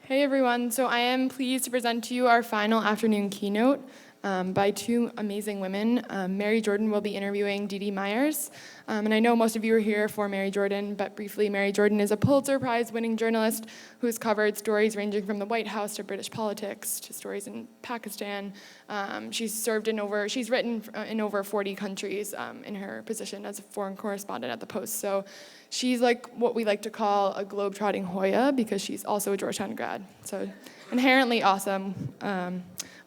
Hey everyone, so I am pleased to present to you our final afternoon keynote by two amazing women. Mary Jordan will be interviewing Dee Dee Myers. And I know most of you are here for Mary Jordan, but briefly, Mary Jordan is a Pulitzer Prize winning journalist who's covered stories ranging from the White House to British politics to stories in Pakistan. She's written in over 40 countries in her position as a foreign correspondent at the Post. So she's like what we like to call a globe-trotting Hoya because she's also a Georgetown grad. So inherently awesome.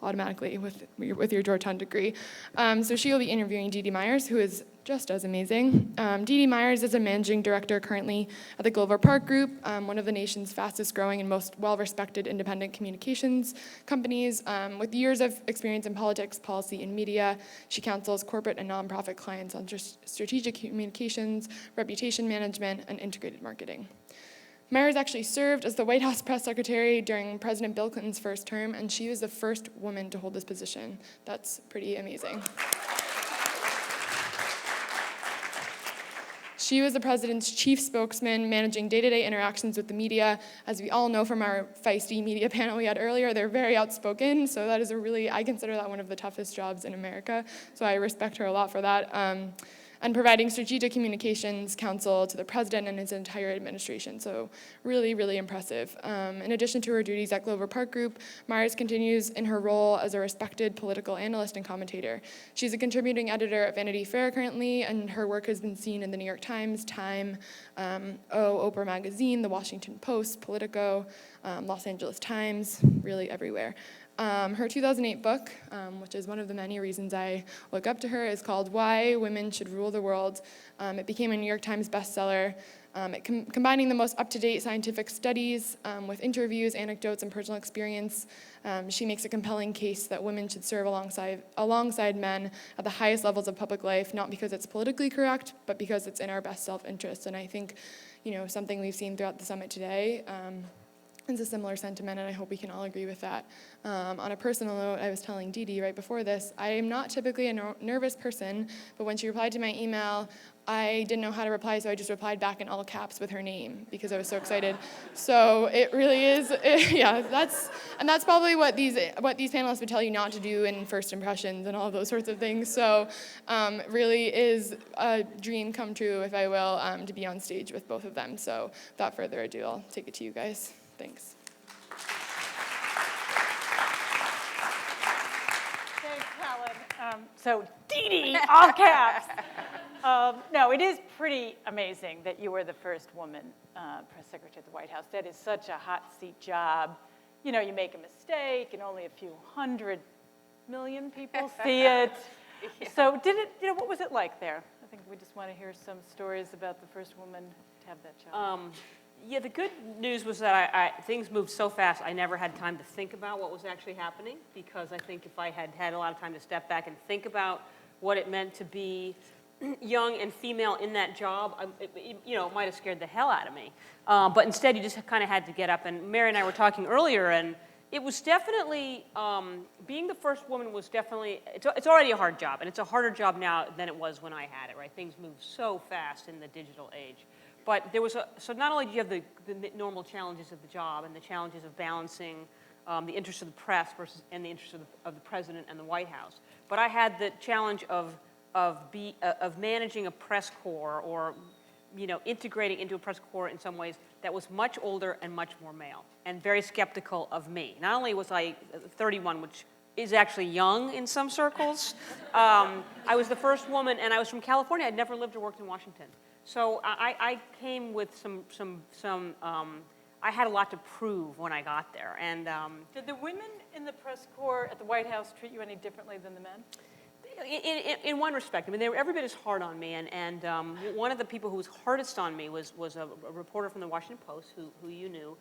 Automatically with your Georgetown degree. So she will be interviewing Dee Dee Myers, who is just as amazing. Dee Dee Myers is a managing director currently at the Glover Park Group, one of the nation's fastest growing and most well-respected independent communications companies. With years of experience in politics, policy, and media, she counsels corporate and nonprofit clients on strategic communications, reputation management, and integrated marketing. Myers actually served as the White House press secretary during President Bill Clinton's first term, and she was the first woman to hold this position. That's pretty amazing. She was the president's chief spokesman, managing day-to-day interactions with the media. As we all know from our feisty media panel we had earlier, they're very outspoken, so that is I consider that one of the toughest jobs in America, so I respect her a lot for that. And providing strategic communications counsel to the president and his entire administration. So really, really impressive. In addition to her duties at Glover Park Group, Myers continues in her role as a respected political analyst and commentator. She's a contributing editor at Vanity Fair currently, and her work has been seen in the New York Times, Time, Oprah Magazine, the Washington Post, Politico, Los Angeles Times, really everywhere. Her 2008 book, which is one of the many reasons I look up to her, is called Why Women Should Rule the World. It became a New York Times bestseller, combining the most up-to-date scientific studies with interviews, anecdotes, and personal experience. She makes a compelling case that women should serve alongside men at the highest levels of public life, not because it's politically correct, but because it's in our best self-interest. And I think, something we've seen throughout the summit today is a similar sentiment, and I hope we can all agree with that. On a personal note, I was telling Dee Dee right before this, I am not typically a nervous person, but when she replied to my email, I didn't know how to reply, so I just replied back in all caps with her name because I was so excited. So it really is, that's probably what these panelists would tell you not to do in first impressions and all of those sorts of things. So really is a dream come true, if I will, to be on stage with both of them. So without further ado, I'll take it to you guys. Thanks. Thanks, Helen. So Dee Dee, all caps. No, it is pretty amazing that you were the first woman press secretary at the White House. That is such a hot seat job. You make a mistake and only a few 100 million people see it. Yeah. So what was it like there? I think we just want to hear some stories about the first woman to have that job. Yeah, the good news was that things moved so fast, I never had time to think about what was actually happening, because I think if I had had a lot of time to step back and think about what it meant to be young and female in that job, it might have scared the hell out of me. But instead, you just kind of had to get up. And Mary and I were talking earlier, and it was definitely, being the first woman was definitely, it's already a hard job, and it's a harder job now than it was when I had it, right? Things move so fast in the digital age. But there was so not only do you have the normal challenges of the job and the challenges of balancing the interests of the press and the interests of the president and the White House, but I had the challenge of managing a press corps, or integrating into a press corps in some ways that was much older and much more male and very skeptical of me. Not only was I 31, which is actually young in some circles, I was the first woman, and I was from California. I'd never lived or worked in Washington. So I came with I had a lot to prove when I got there. And did the women in the press corps at the White House treat you any differently than the men? In one respect, I mean, they were every bit as hard on me. And one of the people who was hardest on me was a reporter from the Washington Post, who you knew,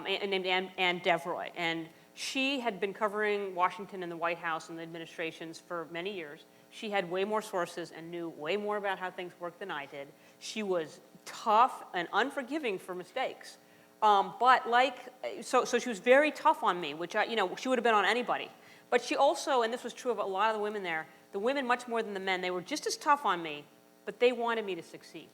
named Ann Devroy. And she had been covering Washington and the White House and the administrations for many years. She had way more sources and knew way more about how things worked than I did. She was tough and unforgiving for mistakes. So she was very tough on me, which she would have been on anybody. But she also, and this was true of a lot of the women there, the women much more than the men, they were just as tough on me, but they wanted me to succeed.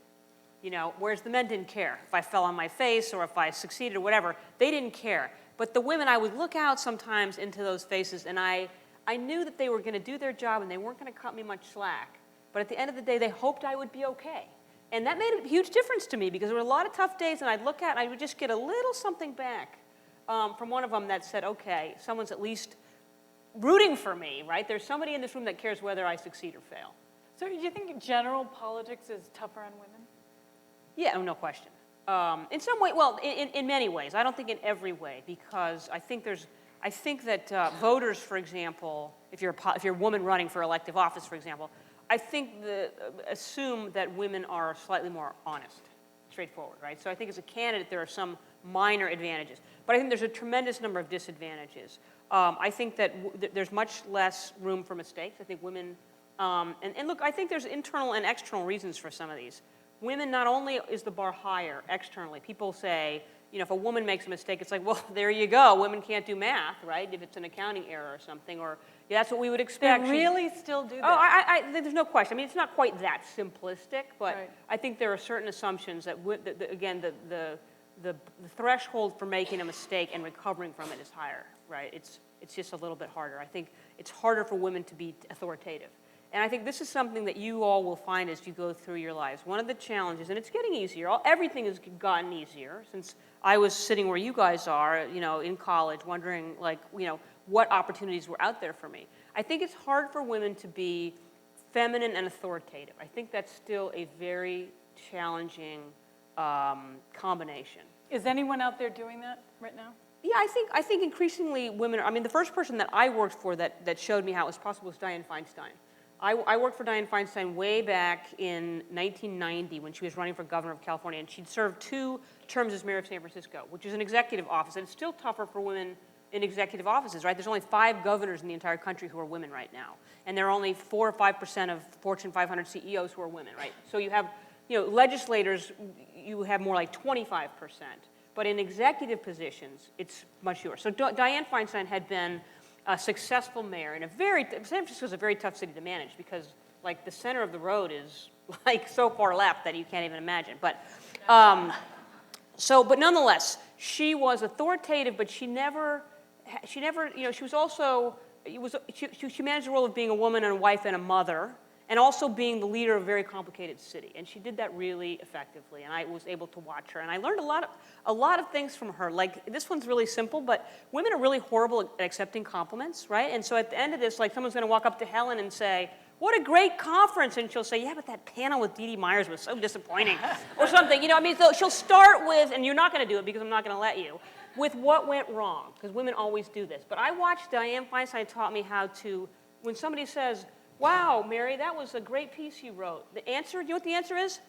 Whereas the men didn't care if I fell on my face or if I succeeded or whatever. They didn't care. But the women, I would look out sometimes into those faces, and I knew that they were going to do their job and they weren't going to cut me much slack. But at the end of the day, they hoped I would be okay. And that made a huge difference to me because there were a lot of tough days, and I'd look at and I would just get a little something back from one of them that said, okay, someone's at least rooting for me, right? There's somebody in this room that cares whether I succeed or fail. So do you think general politics is tougher on women? Yeah, no question. In some way, well, in many ways. I don't think in every way, because I think that voters, for example, if you're a woman running for elective office, for example, I think assume that women are slightly more honest, straightforward, right? So I think as a candidate, there are some minor advantages. But I think there's a tremendous number of disadvantages. I think that there's much less room for mistakes. I think women, and look, I think there's internal and external reasons for some of these. Women, not only is the bar higher externally, people say, you know, if a woman makes a mistake, it's like, well, there you go. Women can't do math, right? If it's an accounting error or something, or yeah, that's what we would expect. They really still do that? Oh, there's no question. I mean, it's not quite that simplistic, but right. I think there are certain assumptions that, again, the threshold for making a mistake and recovering from it is higher, right? It's just a little bit harder. I think it's harder for women to be authoritative. And I think this is something that you all will find as you go through your lives. One of the challenges, and it's getting easier, everything has gotten easier since I was sitting where you guys are, you know, in college, wondering, like, you know, what opportunities were out there for me. I think it's hard for women to be feminine and authoritative. I think that's still a very challenging combination. Is anyone out there doing that right now? Yeah, I think increasingly women are, I mean, the first person that I worked for that showed me how it was possible was Dianne Feinstein. I worked for Dianne Feinstein way back in 1990 when she was running for governor of California, and she'd served 2 terms as mayor of San Francisco, which is an executive office, and it's still tougher for women in executive offices, right? There's only 5 governors in the entire country who are women right now, and there are only 4 or 5% of Fortune 500 CEOs who are women, right? So you have, you know, legislators, you have more like 25%, but in executive positions, it's much fewer. So Dianne Feinstein had been a successful mayor in San Francisco is a very tough city to manage because, like, the center of the road is, like, so far left that you can't even imagine. But, but nonetheless, she was authoritative, but she never, you know, she was also, she managed the role of being a woman and a wife and a mother, and also being the leader of a very complicated city. And she did that really effectively, and I was able to watch her. And I learned a lot of things from her. Like, this one's really simple, but women are really horrible at accepting compliments, right? And so at the end of this, like, someone's gonna walk up to Helen and say, what a great conference, and she'll say, yeah, but that panel with Dee Dee Myers was so disappointing, or something, you know, I mean, so she'll start with, and you're not gonna do it because I'm not gonna let you, with what went wrong, because women always do this. But I watched Dianne Feinstein taught me how to, when somebody says, wow, Mary, that was a great piece you wrote. The answer, you know what the answer is?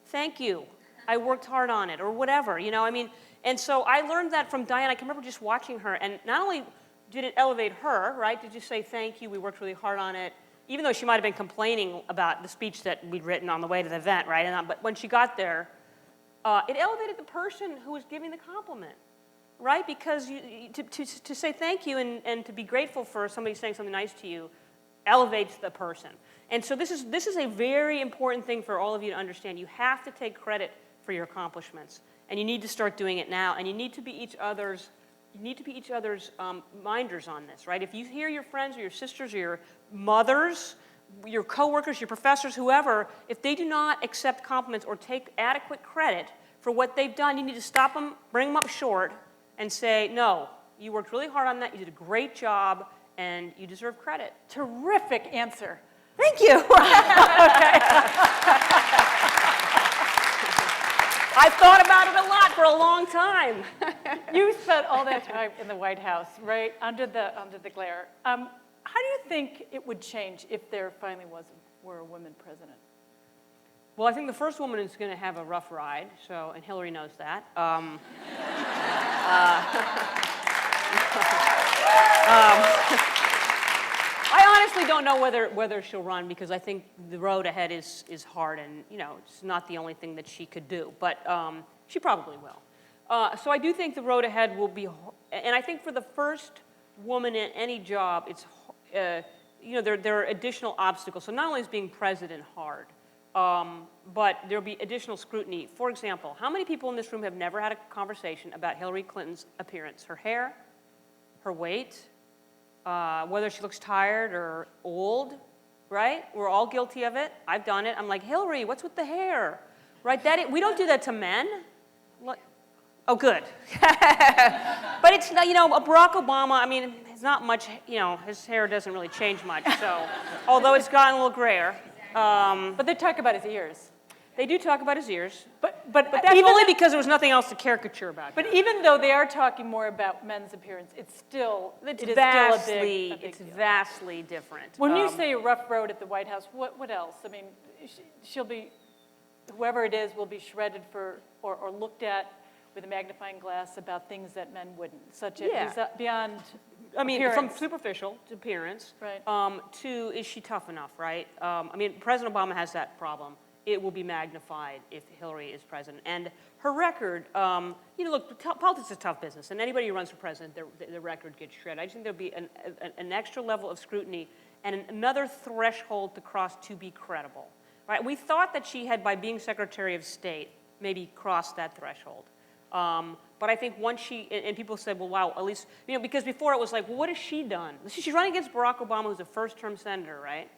Thank you. I worked hard on it, or whatever, you know, I mean, and so I learned that from Dianne. I can remember just watching her, and not only did it elevate her, right, did you say thank you, we worked really hard on it, even though she might have been complaining about the speech that we'd written on the way to the event, right, but when she got there, it elevated the person who was giving the compliment, right, because to say thank you and to be grateful for somebody saying something nice to you elevates the person. And so this is a very important thing for all of you to understand. You have to take credit for your accomplishments, and you need to start doing it now, and you need to be each other's minders on this, right? If you hear your friends or your sisters or your mothers, your coworkers, your professors, whoever, if they do not accept compliments or take adequate credit for what they've done, you need to stop them, bring them up short, and say, no, you worked really hard on that, you did a great job, and you deserve credit. Terrific answer. Thank you. I've thought about it a lot for a long time. You spent all that time in the White House, right, under the glare. How do you think it would change if there finally were a woman president? Well, I think the first woman is going to have a rough ride, and Hillary knows that. I honestly don't know whether she'll run because I think the road ahead is hard, and you know it's not the only thing that she could do, but she probably will. So I do think the road ahead will be, and I think for the first woman in any job, it's you know there are additional obstacles. So not only is being president hard, But there'll be additional scrutiny. For example, how many people in this room have never had a conversation about Hillary Clinton's appearance? Her hair, her weight, whether she looks tired or old, right? We're all guilty of it. I've done it. I'm like, Hillary, what's with the hair? Right? We don't do that to men. Oh, good. But it's, Barack Obama, I mean, it's not much, his hair doesn't really change much, so, although it's gotten a little grayer. But they talk about his ears. They do talk about his ears. But that's only because there was nothing else to caricature about him. But even though they are talking more about men's appearance, it's still a big deal. Vastly different. When you say a rough road at the White House, what else? I mean, she'll be, whoever it is, will be shredded for or looked at with a magnifying glass about things that men wouldn't, such as beyond appearance. From superficial to appearance, right. To is she tough enough, right? President Obama has that problem. It will be magnified if Hillary is president. And her record, look, politics is a tough business, and anybody who runs for president, their record gets shredded. I just think there'll be an extra level of scrutiny and another threshold to cross to be credible, right? We thought that she had, by being Secretary of State, maybe crossed that threshold. But I think once and people said, well, wow, at least, because before it was like, well, what has she done? She's running against Barack Obama, who's a first-term senator, right?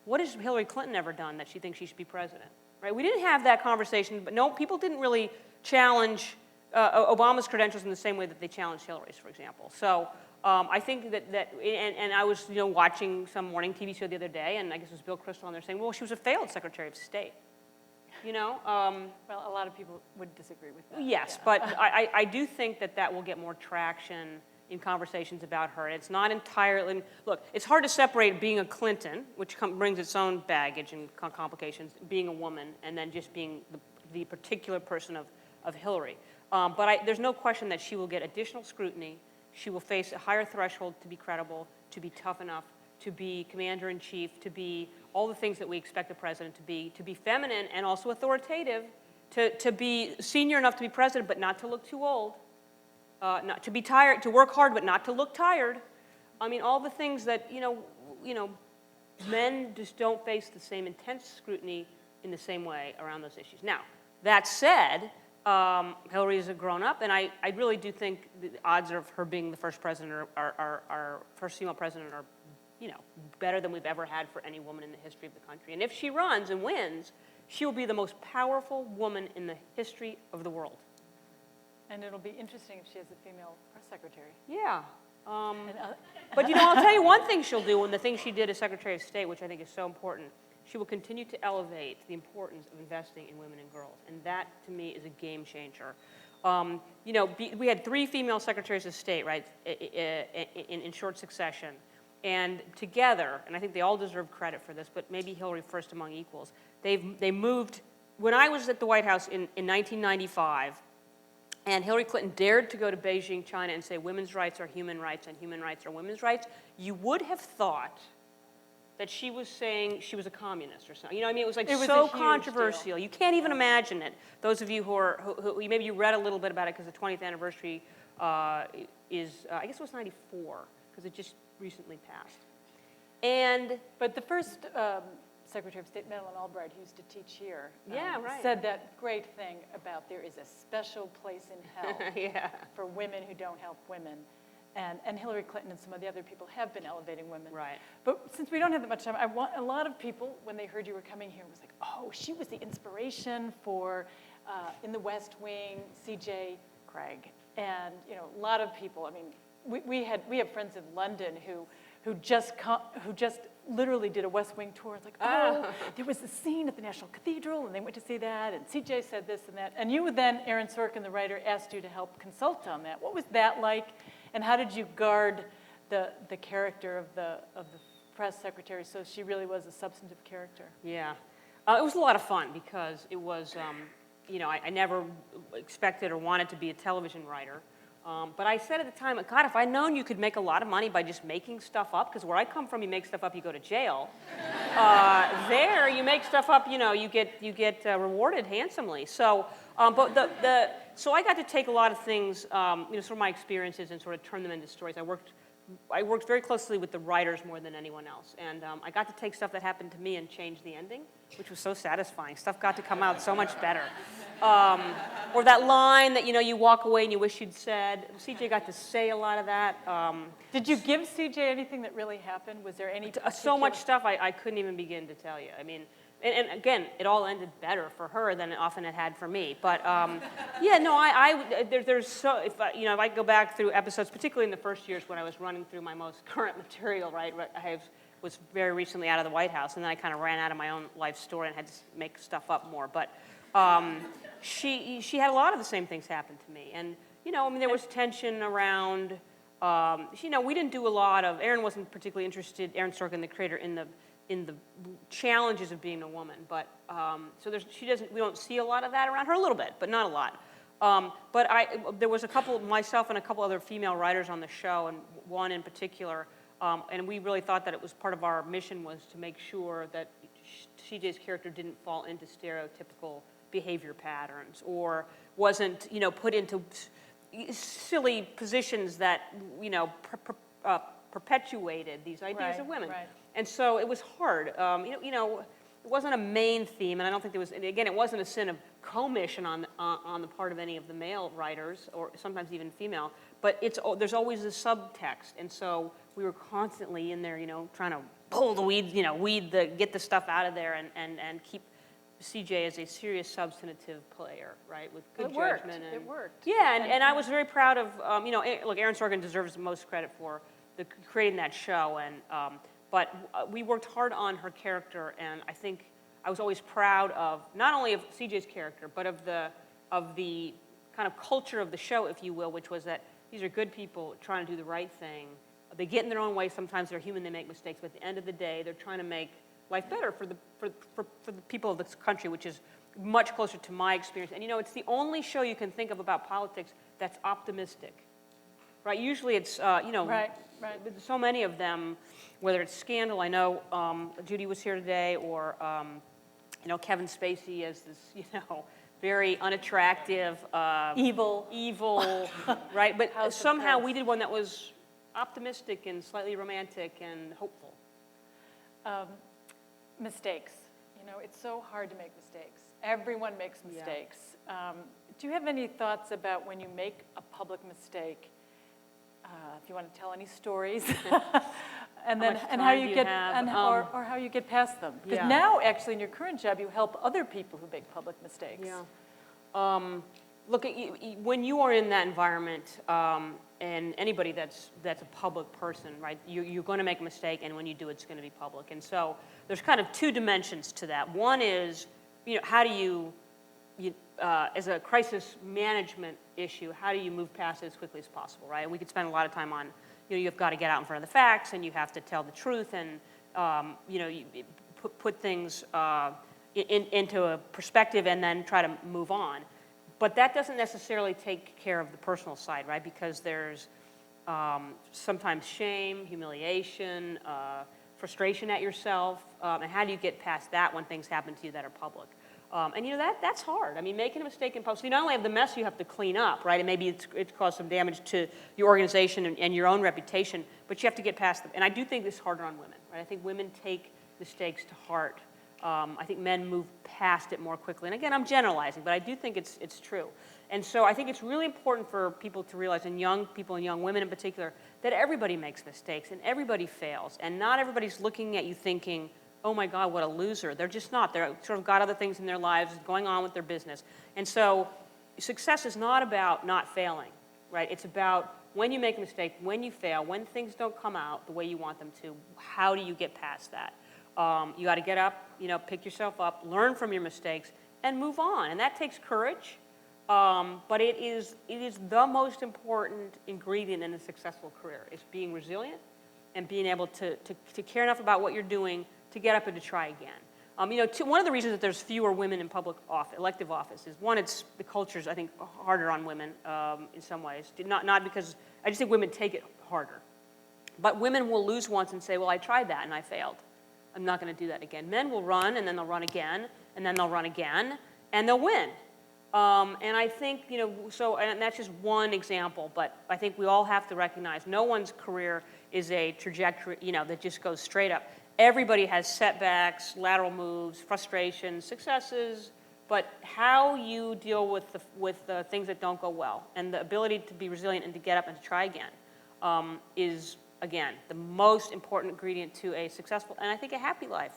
What has Hillary Clinton ever done that she thinks she should be president, right? We didn't have that conversation, but no, people didn't really challenge Obama's credentials in the same way that they challenged Hillary's, for example. So I think and I was, watching some morning TV show the other day, and I guess it was Bill Kristol on there saying, well, she was a failed Secretary of State. Well, a lot of people would disagree with that. Yes, but I do think that will get more traction in conversations about her. It's not entirely, look, it's hard to separate being a Clinton, which brings its own baggage and complications, being a woman, and then just being the particular person of Hillary. But there's no question that she will get additional scrutiny. She will face a higher threshold to be credible, to be tough enough, to be commander-in-chief, to be all the things that we expect a president to be feminine and also authoritative, to be senior enough to be president but not to look too old, not to be tired, to work hard but not to look tired. I mean, all the things that, men just don't face the same intense scrutiny in the same way around those issues. Now, that said, Hillary is a grown-up, and I really do think the odds of her being the first president our first female president are better than we've ever had for any woman in the history of the country. And if she runs and wins, she will be the most powerful woman in the history of the world. And it'll be interesting if she has a female press secretary. Yeah. But I'll tell you one thing she'll do, and the thing she did as Secretary of State, which I think is so important, she will continue to elevate the importance of investing in women and girls. And that, to me, is a game changer. We had 3 female Secretaries of State, right, in short succession. And together, and I think they all deserve credit for this, but maybe Hillary first among equals, they moved, when I was at the White House in 1995, and Hillary Clinton dared to go to Beijing, China, and say women's rights are human rights and human rights are women's rights, you would have thought that she was saying she was a communist or something. It was so controversial. You can't even imagine it. Those of you who maybe you read a little bit about it because the 20th anniversary is, I guess it was 94, because it just recently passed. But the first Secretary of State, Madeleine Albright, who used to teach here, said that great thing about there is a special place in hell for women who don't help women. And Hillary Clinton and some of the other people have been elevating women. Right. But since we don't have that much time, I want a lot of people, when they heard you were coming here, was like, oh, she was the inspiration for, in the West Wing, C.J. Craig. And, a lot of people, I mean, we have friends in London who just literally did a West Wing tour. It's like, oh, there was a scene at the National Cathedral, and they went to see that, and CJ said this and that. And you then, Aaron Sorkin, the writer, asked you to help consult on that. What was that like, and how did you guard the character of the press secretary so she really was a substantive character? Yeah. It was a lot of fun because it was, I never expected or wanted to be a television writer. But I said at the time, God, if I'd known you could make a lot of money by just making stuff up, because where I come from, you make stuff up, you go to jail. There, you make stuff up, you get rewarded handsomely. So, so I got to take a lot of things, sort of my experiences, and sort of turn them into stories. I worked very closely with the writers more than anyone else, and I got to take stuff that happened to me and change the ending. which was so satisfying. Stuff got to come out so much better. Or that line that, you walk away and you wish you'd said. CJ got to say a lot of that. Did you give CJ anything that really happened? Was there any So much stuff I couldn't even begin to tell you. I mean, and again, it all ended better for her than it often it had for me. But yeah, no, there's so, if I go back through episodes, particularly in the first years when I was running through my most current material, right, was very recently out of the White House, and then I kind of ran out of my own life story and had to make stuff up more. But she had a lot of the same things happen to me, and there was tension around. We didn't do a lot of. Erin wasn't particularly interested. Erin Sorkin, the creator, in the challenges of being a woman, but so we don't see a lot of that around her, a little bit, but not a lot. But there was myself and a couple other female writers on the show, and one in particular. And we really thought that it was part of our mission was to make sure that CJ's character didn't fall into stereotypical behavior patterns or wasn't, put into silly positions that, perpetuated these ideas of women. Right. And so it was hard. It wasn't a main theme, and I don't think there was, again, it wasn't a sin of commission on the part of any of the male writers, or sometimes even female, but there's always a subtext, and so we were constantly in there, trying to pull the weeds, get the stuff out of there and keep CJ as a serious substantive player, right, with good judgment. It worked. Yeah, and I was very proud of, look, Erin Sorkin deserves the most credit for creating that show, and but we worked hard on her character, and I think I was always proud of, not only of CJ's character, but of the kind of culture of the show, if you will, which was that these are good people trying to do the right thing. They get in their own way. Sometimes they're human, they make mistakes, but at the end of the day, they're trying to make life better for the people of this country, which is much closer to my experience. And it's the only show you can think of about politics that's optimistic, right? Usually it's, Right. So many of them, whether it's Scandal, I know Judy was here today, or Kevin Spacey as this, very unattractive, Evil, right? But House of somehow Cards. we did one that was optimistic and slightly romantic and hopeful. Mistakes. It's so hard to make mistakes. Everyone makes mistakes. Do you have any thoughts about when you make a public mistake? If you want to tell any stories, and then how you get or how you get past them. Because now, actually, in your current job, you help other people who make public mistakes. Yeah. Look, when you are in that environment, and anybody that's a public person, right? You're going to make a mistake, and when you do, it's going to be public. And so there's kind of two dimensions to that. One is, how do you as a crisis management issue, how do you move past it as quickly as possible, right? And we could spend a lot of time on, you've got to get out in front of the facts, and you have to tell the truth, and you put things into a perspective, and then try to move on. But that doesn't necessarily take care of the personal side, right? Because there's sometimes shame, humiliation, frustration at yourself, and how do you get past that when things happen to you that are public? And that's hard. I mean, making a mistake in public, so you not only have the mess you have to clean up, right? And maybe it's caused some damage to your organization and your own reputation, but you have to get past them. And I do think it's harder on women, right? I think women take mistakes to heart. I think men move past it more quickly. And again, I'm generalizing, but I do think it's true. And so I think it's really important for people to realize, and young people and young women in particular, that everybody makes mistakes and everybody fails. And not everybody's looking at you thinking, oh my God, what a loser. They're just not. They're sort of got other things in their lives going on with their business. And so success is not about not failing, right? It's about when you make a mistake, when you fail, when things don't come out the way you want them to, how do you get past that? You got to get up, pick yourself up, learn from your mistakes, and move on. And that takes courage, but it is the most important ingredient in a successful career. It's being resilient and being able to care enough about what you're doing to get up and to try again. One of the reasons that there's fewer women in public elective office is, one, it's the culture's, I think, harder on women in some ways. Not because, I just think women take it harder. But women will lose once and say, well, I tried that and I failed. I'm not going to do that again. Men will run, and then they'll run again, and then they'll run again, and they'll win. And I think, and that's just one example, but I think we all have to recognize no one's career is a trajectory, that just goes straight up. everybody has setbacks, lateral moves, frustrations, successes, but how you deal with the things that don't go well and the ability to be resilient and to get up and to try again is, again, the most important ingredient to a successful and I think a happy life.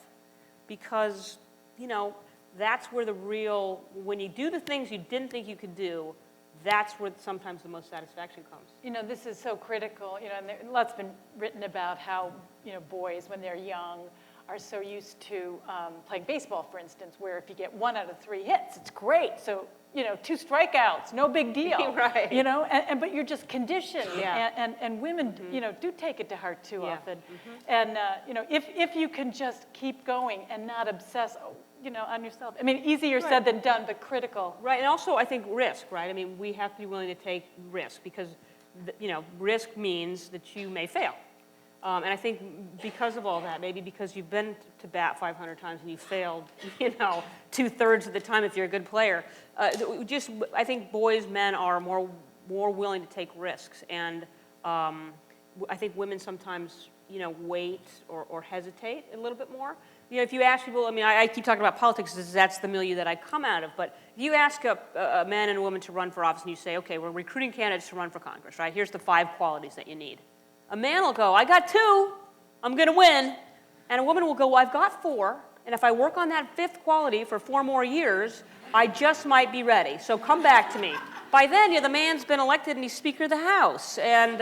Because, you know, that's where the real, when you do the things you didn't think you could do, that's where sometimes the most satisfaction comes. You know, this is so critical, you know, and a lot's been written about how, you know, boys, when they're young, are so used to playing baseball, for instance, where if you get 1 out of 3 hits, it's great. So, you know, 2 strikeouts, no big deal. Right. You know, but you're just conditioned. Yeah. And women, you know, do take it to heart too Yeah. often. And, you know, if you can just keep going and not obsess, you know, on yourself. I mean, easier said than done, but critical. Right, and also I think risk, right? I mean, we have to be willing to take risk because, you know, risk means that you may fail. And I think because of all that, maybe because you've been to bat 500 times and you failed, you know, 2/3 of the time if you're a good player, I think boys, men are more willing to take risks. And I think women sometimes, you know, wait or hesitate a little bit more. You know, if you ask people, I mean, I keep talking about politics because that's the milieu that I come out of, but if you ask a man and a woman to run for office and you say, okay, we're recruiting candidates to run for Congress, right? Here's the 5 qualities that you need. A man will go, I got 2, I'm gonna win. And a woman will go, well, I've got 4, and if I work on that 5th quality for 4 more years, I just might be ready, so come back to me. By then, the man's been elected and he's Speaker of the House. And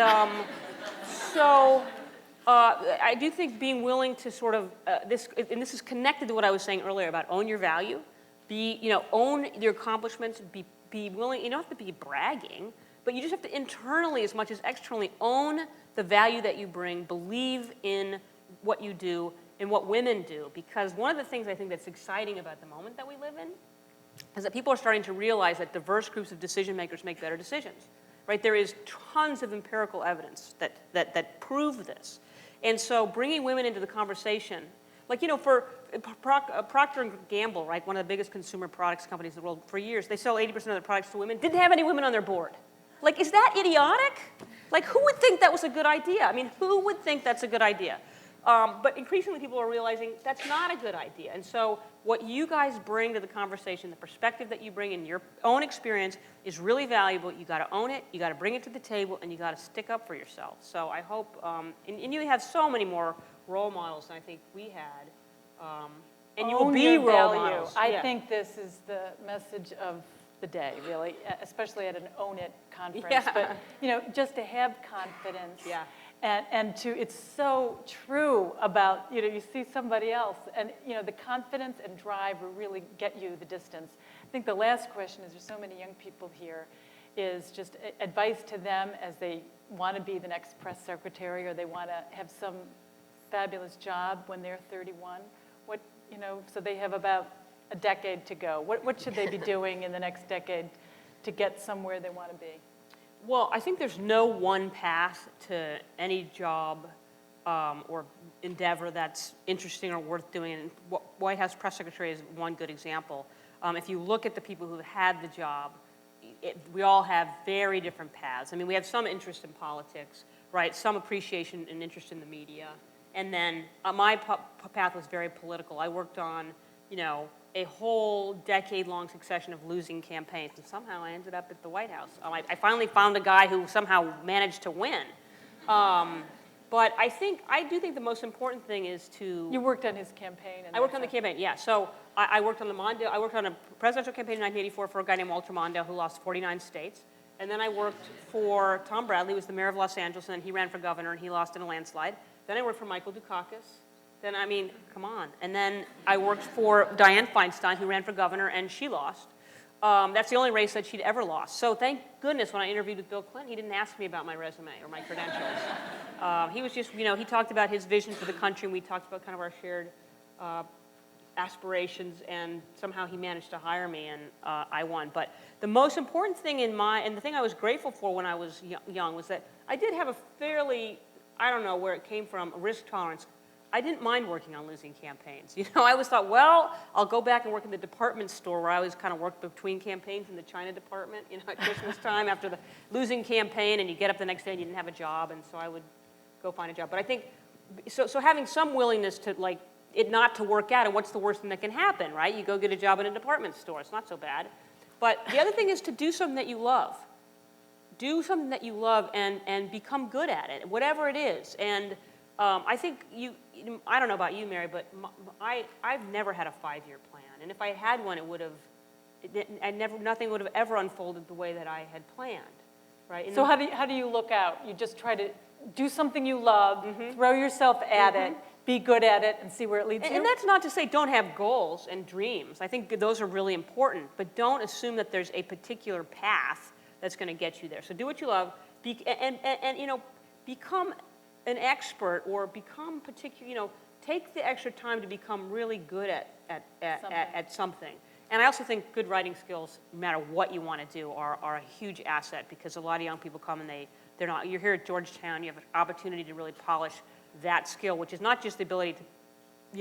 I do think being willing to sort of, and this is connected to what I was saying earlier about own your value, own your accomplishments, be willing, you don't have to be bragging, but you just have to internally as much as externally own the value that you bring, believe in what you do and what women do. Because one of the things I think that's exciting about the moment that we live in is that people are starting to realize that diverse groups of decision makers make better decisions, right? There is tons of empirical evidence that prove this. And so bringing women into the conversation, like, you know, for Procter & Gamble, right, one of the biggest consumer products companies in the world, for years, they sell 80% of their products to women, didn't have any women on their board. Like, is that idiotic? Like, who would think that was a good idea? I mean, who would think that's a good idea? But increasingly people are realizing that's not a good idea. And so what you guys bring to the conversation, the perspective that you bring in your own experience is really valuable. You got to own it, you got to bring it to the table, and you got to stick up for yourself. So I hope, and you have so many more role models than I think we had. And you will be role models. I think this is the message of the day, really, especially at an Own It conference. Yeah. But, you know, just to have confidence. Yeah. And it's so true about, you know, you see somebody else, and, you know, the confidence and drive will really get you the distance. I think the last question is, there's so many young people here, is just advice to them as they want to be the next press secretary or they want to have some fabulous job when they're 31. What, you know, so they have about a decade to go. What should they be doing in the next decade to get somewhere they want to be? Well, I think there's no one path to any job or endeavor that's interesting or worth doing. And White House Press Secretary is one good example. If you look at the people who've had the job, we all have very different paths. I mean, we have some interest in politics, right? Some appreciation and interest in the media. And then my path was very political. I worked on, you know, a whole decade-long succession of losing campaigns, and somehow I ended up at the White House. I finally found a guy who somehow managed to win. But I do think the most important thing is to... You worked on his campaign. I worked on the campaign, yeah. So I worked on I worked on a presidential campaign in 1984 for a guy named Walter Mondale who lost 49 states. And then I worked for Tom Bradley, who was the mayor of Los Angeles, and then he ran for governor, and he lost in a landslide. Then I worked for Michael Dukakis. Then, I mean, come on. And then I worked for Dianne Feinstein, who ran for governor, and she lost. That's the only race that she'd ever lost. So thank goodness when I interviewed with Bill Clinton, he didn't ask me about my resume or my credentials. He was just, you know, he talked about his vision for the country, and we talked about kind of our shared aspirations, and somehow he managed to hire me, and I won. But the most important thing and the thing I was grateful for when I was young was that I did have a fairly, I don't know where it came from, a risk tolerance. I didn't mind working on losing campaigns. You know, I always thought, well, I'll go back and work in the department store where I always kind of worked between campaigns in the China department, you know, at Christmas time after the losing campaign, and you get up the next day and you didn't have a job, and so I would go find a job. But I think so having some willingness to like it not to work out, and what's the worst thing that can happen, right? You go get a job in a department store, it's not so bad. But the other thing is to do something that you love. Do something that you love and become good at it, whatever it is. And I think I don't know about you, Mary, but I've never had a 5-year plan. And if I had one, nothing would have ever unfolded the way that I had planned, right? And So how do you look out? You just try to do something you love, throw yourself at it, be good at it, and see where it leads you? And that's not to say don't have goals and dreams. I think those are really important, but don't assume that there's a particular path that's going to get you there. So do what you love, and become an expert or become particular. Take the extra time to become really good at something. And I also think good writing skills, no matter what you want to do, are a huge asset, because a lot of young people come and they're not. You're here at Georgetown. You have an opportunity to really polish that skill, which is not just the ability to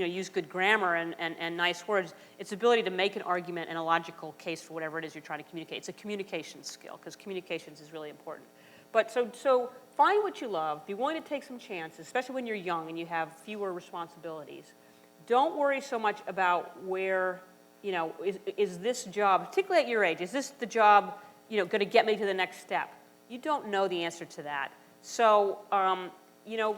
use good grammar and nice words. It's the ability to make an argument and a logical case for whatever it is you're trying to communicate. It's a communication skill, because communications is really important. But so find what you love. Be willing to take some chances, especially when you're young and you have fewer responsibilities. Don't worry so much about where, is this job, particularly at your age, is this the job, going to get me to the next step? You don't know the answer to that. So,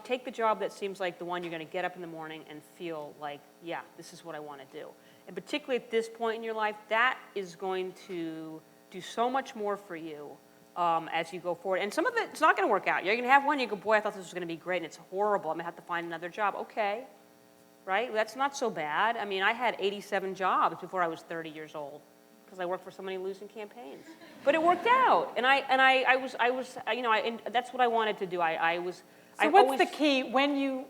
take the job that seems like the one you're going to get up in the morning and feel like, yeah, this is what I want to do. And particularly at this point in your life, that is going to do so much more for you as you go forward. And some of it's not going to work out. You're going to have one, you go, boy, I thought this was going to be great, and it's horrible. I'm going to have to find another job. Okay, right? That's not so bad. I mean, I had 87 jobs before I was 30 years old, because I worked for somebody losing campaigns. But it worked out, and and that's what I wanted to do. So what's the key when you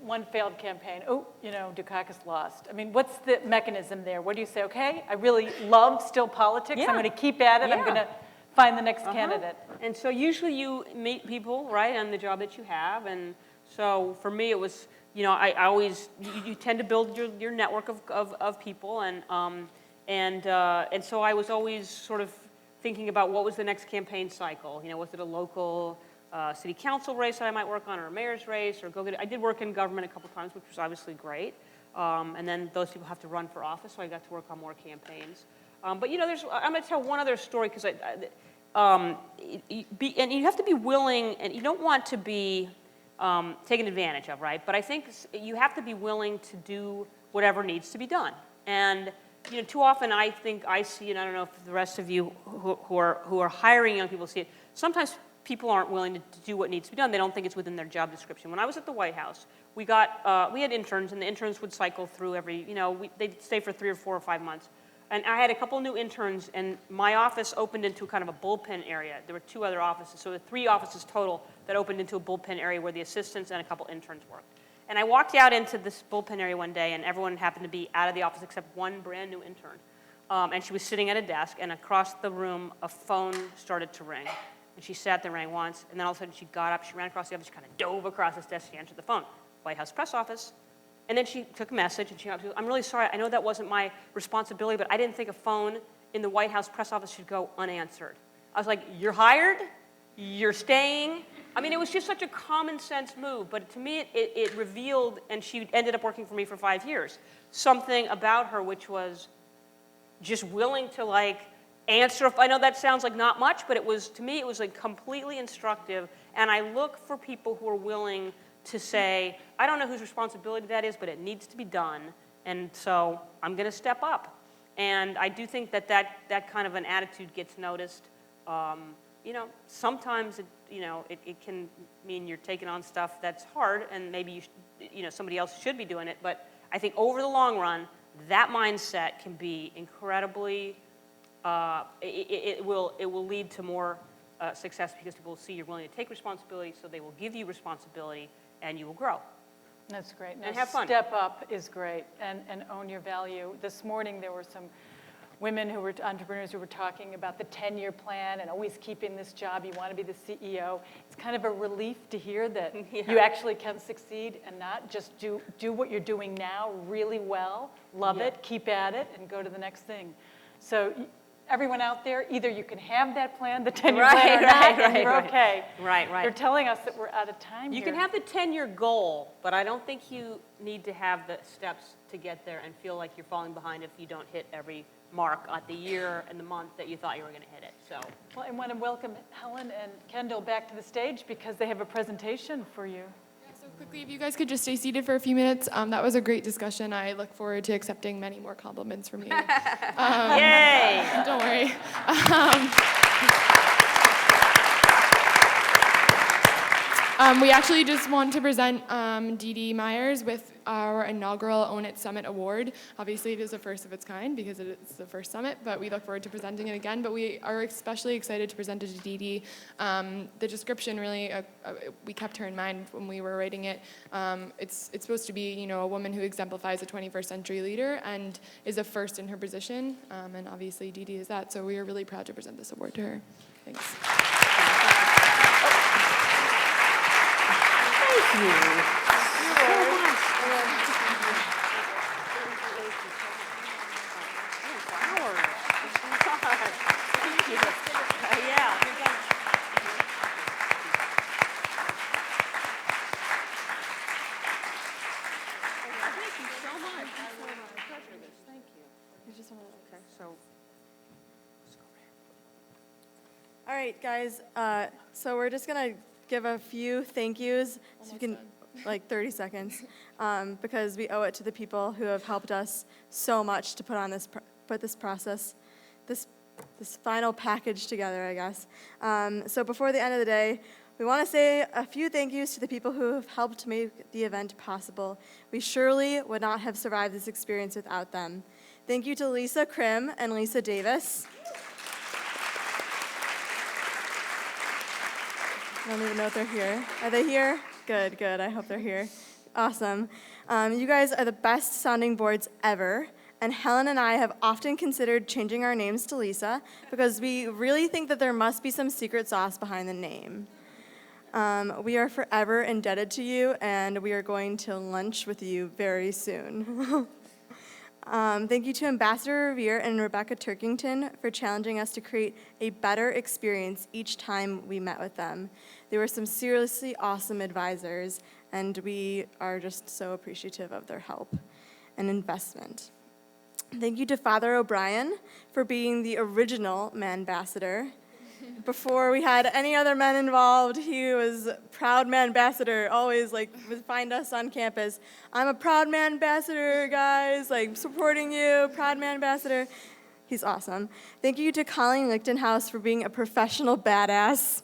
one failed campaign? Oh, Dukakis lost. I mean, what's the mechanism there? What do you say? Okay, I really love still politics. I'm going to keep at it. Yeah. I'm going to find the next candidate. And so usually you meet people, right, on the job that you have. And so for me, it was, I always, you tend to build your network of people. And so I was always sort of thinking about what was the next campaign cycle. Was it a local city council race that I might work on, or a mayor's race, or I did work in government a couple times, which was obviously great. And then those people have to run for office, so I got to work on more campaigns. But I'm going to tell one other story, because and you have to be willing, and you don't want to be taken advantage of, right? But I think you have to be willing to do whatever needs to be done. And too often I think I see, and I don't know if the rest of you who are hiring young people see it, sometimes people aren't willing to do what needs to be done. They don't think it's within their job description. When I was at the White House, we had interns, and the interns would cycle through they'd stay for 3 or 4 or 5 months. And I had a couple new interns, and my office opened into kind of a bullpen area. There were 2 other offices, so there were 3 offices total that opened into a bullpen area where the assistants and a couple interns worked. And I walked out into this bullpen area one day, and everyone happened to be out of the office except one brand new intern. And she was sitting at a desk, and across the room, a phone started to ring. And she sat there, rang once, and then all of a sudden she got up, she ran across the office, she kind of dove across this desk, she answered the phone. White House press office. And then she took a message, and she goes, I'm really sorry, I know that wasn't my responsibility, but I didn't think a phone in the White House press office should go unanswered. I was like, you're hired? You're staying? I mean, it was just such a common sense move, but to me it revealed, and she ended up working for me for 5 years, something about her which was just willing to answer. I know that sounds like not much, but to me it was completely instructive, and I look for people who are willing to say, I don't know whose responsibility that is, but it needs to be done, and so I'm going to step up. And I do think that kind of an attitude gets noticed. Sometimes it can mean you're taking on stuff that's hard, and maybe somebody else should be doing it. But I think over the long run, that mindset can be incredibly. It will lead to more success, because people will see you're willing to take responsibility, so they will give you responsibility, and you will grow. That's great. And have fun. Step up is great, and own your value. This morning there were some women who were entrepreneurs who were talking about the 10-year plan and always keeping this job. You want to be the CEO. It's kind of a relief to hear that you actually can succeed, and not just do what you're doing now really well, love it, keep at it, and go to the next thing. So everyone out there, either you can have that plan, the 10-year Right, plan or not, right, and you're right. okay. Right, right. You're telling us that we're out of time You here. can have the 10-year goal, but I don't think you need to have the steps to get there and feel like you're falling behind if you don't hit every mark at the year and the month that you thought you were going to hit it, so. Well, I want to welcome Helen and Kendall back to the stage because they have a presentation for you. So quickly, if you guys could just stay seated for a few minutes. That was a great discussion. I look forward to accepting many more compliments from you. Yay! Don't worry. We actually just want to present Dee Dee Myers with our inaugural Own It Summit Award. Obviously, it is the first of its kind because it's the first summit, but we look forward to presenting it again. But we are especially excited to present it to Dee Dee. The description really, we kept her in mind when we were writing it. It's supposed to be, a woman who exemplifies a 21st century leader and is a first in her position. And obviously, Dee Dee is that. So we are really proud to present this award to her. Thanks. Thank you. All right, guys, so we're just going to give a few thank yous, so you can, like 30 seconds, because we owe it to the people who have helped us so much to put this process, this final package together, I guess. So before the end of the day, we want to say a few thank yous to the people who have helped make the event possible. We surely would not have survived this experience without them. Thank you to Lisa Krim and Lisa Davis. I don't even know if they're here. Are they here? Good, good. I hope they're here. Awesome. You guys are the best sounding boards ever. And Helen and I have often considered changing our names to Lisa because we really think that there must be some secret sauce behind the name. We are forever indebted to you, and we are going to lunch with you very soon. Thank you to Ambassador Revere and Rebecca Turkington for challenging us to create a better experience each time we met with them. They were some seriously awesome advisors, and we are just so appreciative of their help and investment. Thank you to Father O'Brien for being the original man-ambassador. Before we had any other men involved, he was proud man-ambassador, always would find us on campus. I'm a proud man-ambassador, guys, supporting you, proud man-ambassador. He's awesome. Thank you to Colleen Lichtenhouse for being a professional badass.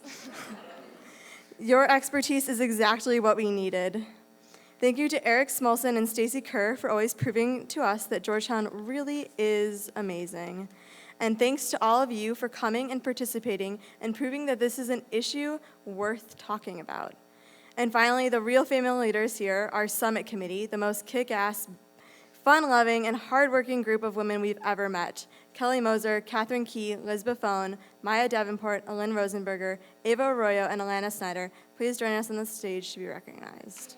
Your expertise is exactly what we needed. Thank you to Eric Smolson and Stacy Kerr for always proving to us that Georgetown really is amazing. And thanks to all of you for coming and participating and proving that this is an issue worth talking about. And finally, the real female leaders here, our summit committee, the most kick-ass, fun-loving, and hardworking group of women we've ever met. Kelly Moser, Catherine Key, Liz Buffone, Maya Davenport, Alyn Rosenberger, Ava Arroyo, and Alana Snyder. Please join us on the stage to be recognized.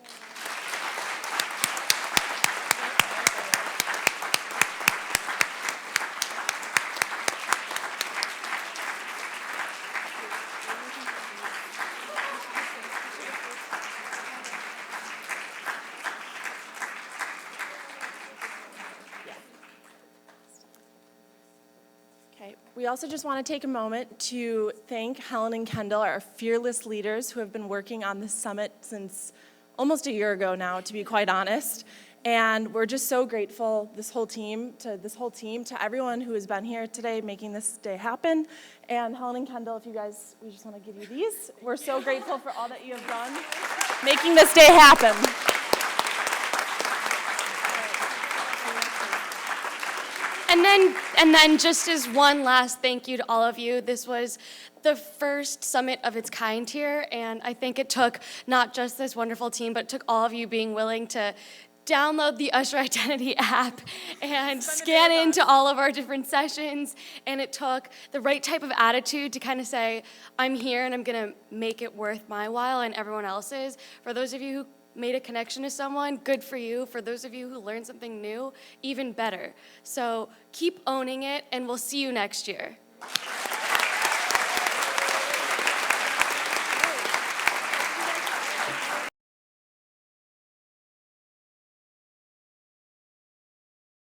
We also just want to take a moment to thank Helen and Kendall, our fearless leaders who have been working on this summit since almost a year ago now, to be quite honest. And we're just so grateful, this whole team, to everyone who has been here today making this day happen. And Helen and Kendall, if you guys, we just want to give you these. We're so grateful for all that you have done, making this day happen. And then just as one last thank you to all of you, this was the first summit of its kind here, and I think it took not just this wonderful team, but it took all of you being willing to download the Usher Identity app and scan into all of our different sessions, and it took the right type of attitude to kind of say, I'm here and I'm gonna make it worth my while and everyone else's. For those of you who made a connection to someone, good for you. For those of you who learned something new, even better. So keep owning it, and we'll see you next year.